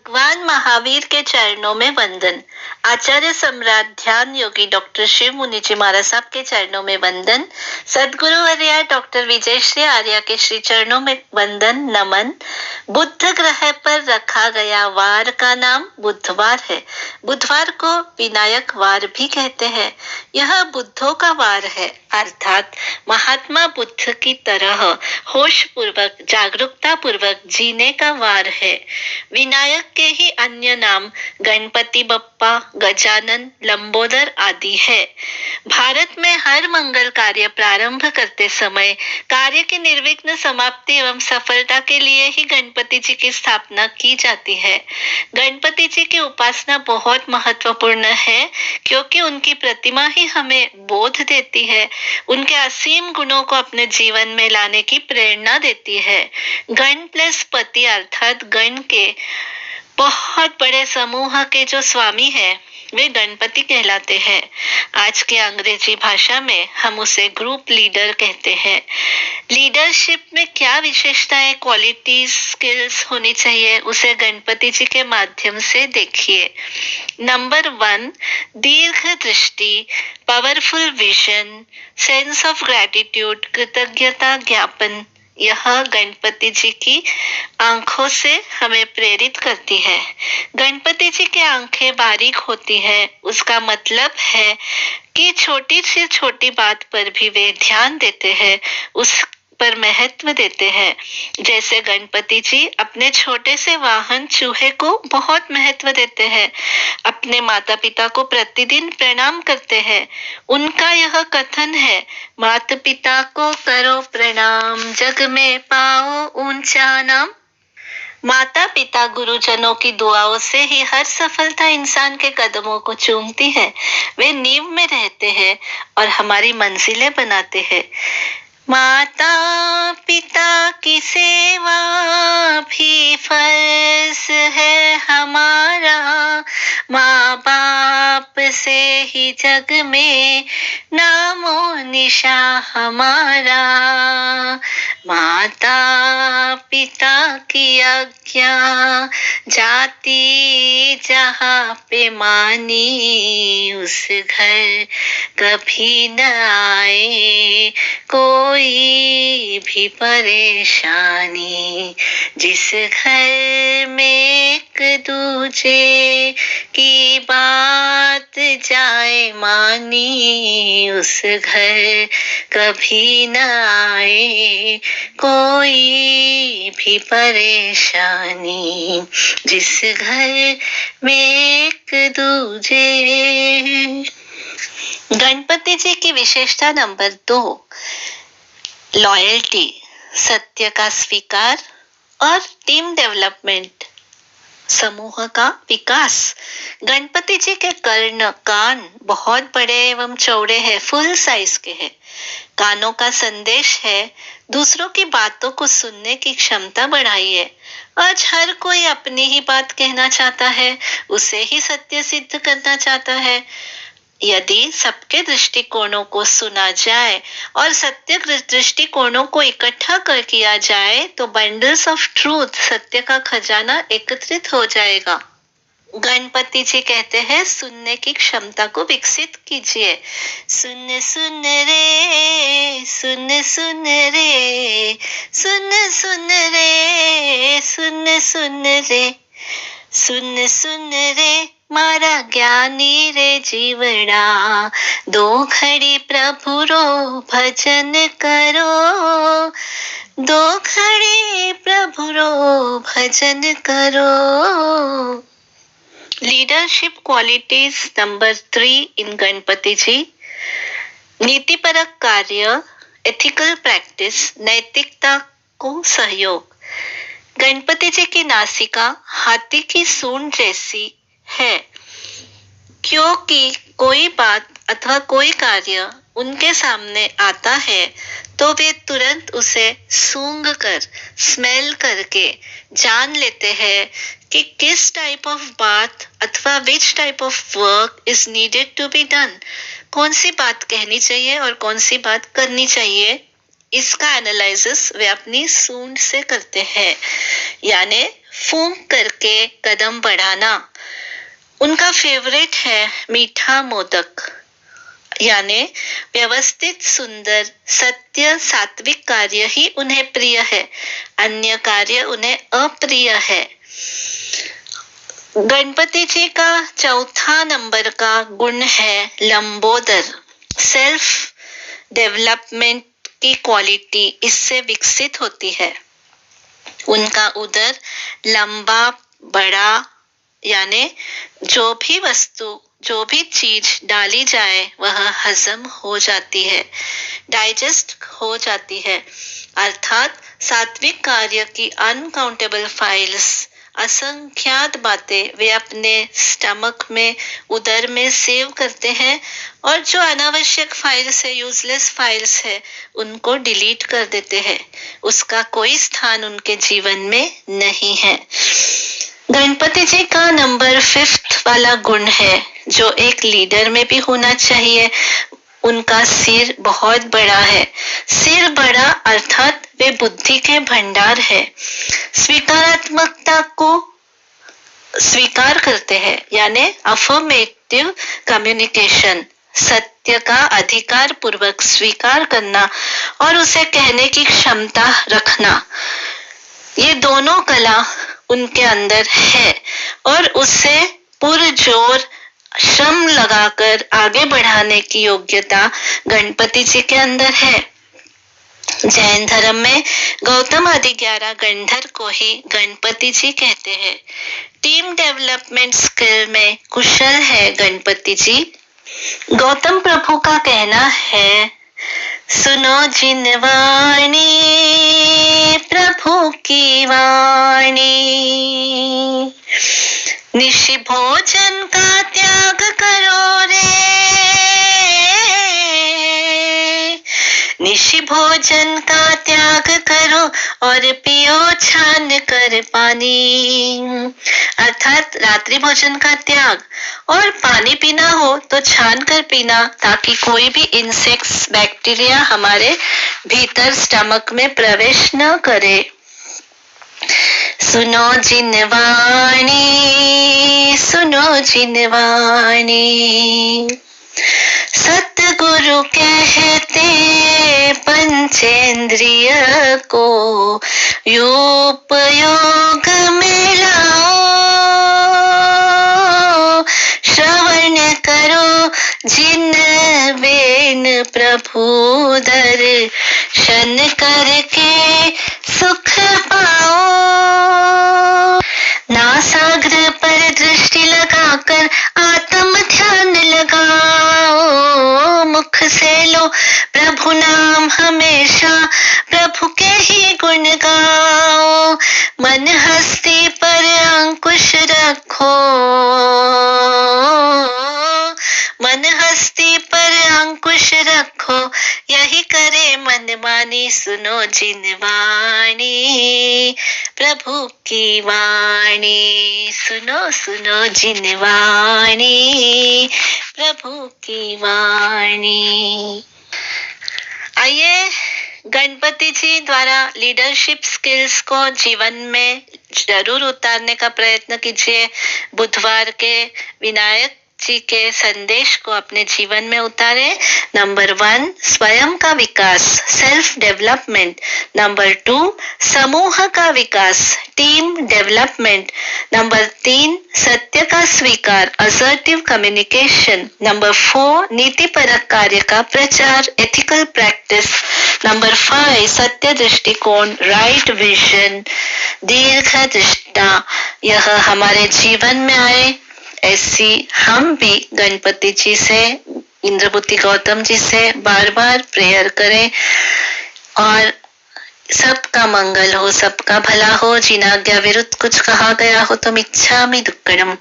भगवान महावीर के चरणों में वंदन। आचार्य सम्राट ध्यान योगी डॉक्टर शिव मुनि जी महाराज साहब के चरणों में वंदन। सदगुरु वर्या डॉक्टर विजय श्री आर्या के श्री चरणों में वंदन नमन। बुध ग्रह पर रखा गया वार का नाम बुधवार है। बुधवार को विनायक वार भी कहते हैं। यह बुद्धों का वार है, अर्थात महात्मा बुद्ध की तरह होश पूर्वक जागरूकता पूर्वक जीने का वार है। विनायक के ही अन्य नाम गणपति बप्पा, गजानन, लंबोदर आदि है। भारत में हर मंगल कार्य प्रारंभ करते समय कार्य की निर्विघ्न समाप्ति एवं सफलता के लिए ही गणपति जी की स्थापना की जाती है। गणपति जी की उपासना बहुत महत्वपूर्ण है, क्योंकि उनकी प्रतिमा ही हमें बोध देती है, उनके असीम गुणों को अपने जीवन में लाने की प्रेरणा देती है। गण प्लस पति अर्थात गण के बहुत बड़े समूह के जो स्वामी है वे गणपति कहलाते हैं। आज के अंग्रेजी भाषा में हम उसे ग्रुप लीडर कहते हैं। लीडरशिप में क्या विशेषताएं, क्वालिटीज, स्किल्स होनी चाहिए, उसे गणपति जी के माध्यम से देखिए। नंबर 1, दीर्घ दृष्टि, powerful vision, sense of gratitude, कृतज्ञता ज्ञापन। यह गणपति जी की आंखों से हमें प्रेरित करती है। गणपति जी की आंखें बारीक होती है, उसका मतलब है कि छोटी से छोटी बात पर भी वे ध्यान देते हैं, उस पर महत्व देते हैं। जैसे गणपति जी अपने छोटे से वाहन चूहे को बहुत महत्व देते हैं, अपने माता पिता को प्रतिदिन प्रणाम करते हैं। उनका यह कथन है, माता पिता को करो प्रणाम, जग में पाओ ऊंचा नाम। माता पिता गुरुजनों की दुआओं से ही हर सफलता इंसान के कदमों को चूमती है। वे नींव में रहते हैं और हमारी मंजिलें बनाते हैं। माता पिता की सेवा भी फर्ज है हमारा, माँ बाप से ही जग में नामो निशा हमारा। माता पिता की आज्ञा जाती जहाँ पे मानी, उस घर कभी न आए कोई भी परेशानी। जिस घर में एक दूजे की बात जाए मानी, उस घर कभी न आए कोई भी परेशानी। जिस घर में एक दूजे। गणपति जी की विशेषता नंबर 2, लॉयल्टी, सत्य का स्वीकार और टीम डेवलपमेंट, समूह का विकास। गणपति जी के कान बहुत बड़े एवं चौड़े हैं, फुल साइज के हैं। कानों का संदेश है दूसरों की बातों को सुनने की क्षमता बढ़ाइए। आज हर कोई अपनी ही बात कहना चाहता है, उसे ही सत्य सिद्ध करना चाहता है। यदि सबके दृष्टिकोणों को सुना जाए और सत्य दृष्टिकोणों को इकट्ठा कर किया जाए तो बंडल्स ऑफ ट्रूथ, सत्य का खजाना एकत्रित हो जाएगा। गणपति जी कहते हैं सुनने की क्षमता को विकसित कीजिए। सुन सुन रे, सुन सुन रे, सुन सुन रे, सुन सुन रे, सुन सुन रे मारा ज्ञानी रे जीवड़ा, दो घड़ी प्रभु रो भजन करो, दो घड़ी प्रभु रो भजन करो। लीडरशिप क्वालिटीज नंबर 3 इन गणपति जी, नीतिपरक कार्य, एथिकल प्रैक्टिस, नैतिकता को सहयोग। गणपति जी की नासिका हाथी की सूंड जैसी है, क्योंकि कोई बात अथवा कोई कार्य उनके सामने आता है तो वे तुरंत उसे सूंघ कर, स्मेल करके जान लेते हैं कि किस टाइप ऑफ बात अथवा which type of work is needed to be done, कौन सी बात कहनी चाहिए और कौन सी बात करनी चाहिए। इसका एनालिसिस वे अपनी सूंड से करते हैं, यानी फूंक करके कदम बढ़ाना। उनका फेवरेट है मीठा मोदक, यानी व्यवस्थित, सुंदर, सत्य, सात्विक कार्य ही उन्हें प्रिय है, अन्य कार्य उन्हें अप्रिय है। गणपति जी का चौथा नंबर का गुण है लंबोदर। सेल्फ डेवलपमेंट की क्वालिटी इससे विकसित होती है। उनका उदर लंबा, बड़ा, यानी जो भी वस्तु, जो भी चीज डाली जाए वह हजम हो जाती है, डाइजेस्ट हो जाती है। अर्थात सात्विक कार्य की अनकाउंटेबल फाइल्स, असंख्यात बातें वे अपने स्टमक में, उदर में सेव करते हैं, और जो अनावश्यक फाइल्स है, यूजलेस फाइल्स है, उनको डिलीट कर देते हैं। उसका कोई स्थान उनके जीवन में नहीं है। गणपति जी का नंबर 5 वाला गुण है जो एक लीडर में भी होना चाहिए। उनका सिर बहुत बड़ा है। सिर बड़ा अर्थात वे बुद्धि के भंडार है। स्वीकारात्मकता को स्वीकार करते हैं, यानी अफर्मेटिव कम्युनिकेशन, सत्य का अधिकार पूर्वक स्वीकार करना और उसे कहने की क्षमता रखना। ये दोनों कला उनके अंदर है और उसे पुरजोर श्रम लगाकर आगे बढ़ाने की योग्यता गणपति जी के अंदर है। जैन धर्म में गौतम आदि 11 गणधर को ही गणपति जी कहते हैं। टीम डेवलपमेंट स्किल में कुशल है गणपति जी। गौतम प्रभु का कहना है, सुनो जिन वाणी प्रभु की वाणी, निशि भोजन का त्याग करो रे, निशि भोजन का त्याग करो और पियो छान कर पानी। अर्थात रात्रि भोजन का त्याग, और पानी पीना हो तो छान कर पीना, ताकि कोई भी इंसेक्ट्स, बैक्टीरिया हमारे भीतर स्टमक में प्रवेश न करे। सुनो जिन वाणी, सुनो जिन वाणी, सतगुरु कहते पंचेंद्रिय को उपयोग में लाओ, श्रवण करो जिन बेन प्रभु दर्शन करके सुख पाओ। नासाग्र पर दृष्टि लगाकर आत्म ध्यान लगाओ, मुख से लो प्रभु नाम हमेशा, प्रभु के ही गुण गाओ। मन हस्ती पर अंकुश रखो, मन हस्ती पर अंकुश रखो, यही करे मन मानी। सुनो जिन वाणी प्रभु की वाणी, सुनो सुनो जिन वाणी प्रभु की वाणी। आइए गणपति जी द्वारा लीडरशिप स्किल्स को जीवन में जरूर उतारने का प्रयत्न कीजिए। बुधवार के विनायक जी के संदेश को अपने जीवन में उतारें। नंबर 1, स्वयं का विकास, सेल्फ डेवलपमेंट। नंबर 2, समूह का विकास, टीम डेवलपमेंट। नंबर 3, सत्य का स्वीकार, असर्टिव कम्युनिकेशन। नंबर 4, नीतिपरक कार्य का प्रचार, एथिकल प्रैक्टिस। नंबर 5, सत्य दृष्टिकोण, राइट विजन, दीर्घ दृष्टा। यह हमारे जीवन में आए, ऐसी हम भी गणपति जी से, इंद्रपुति गौतम जी से बार बार प्रेयर करें और सबका मंगल हो, सबका भला हो। जिनाज्ञा विरुद्ध कुछ कहा गया हो तो मिच्छामि दुक्कडम।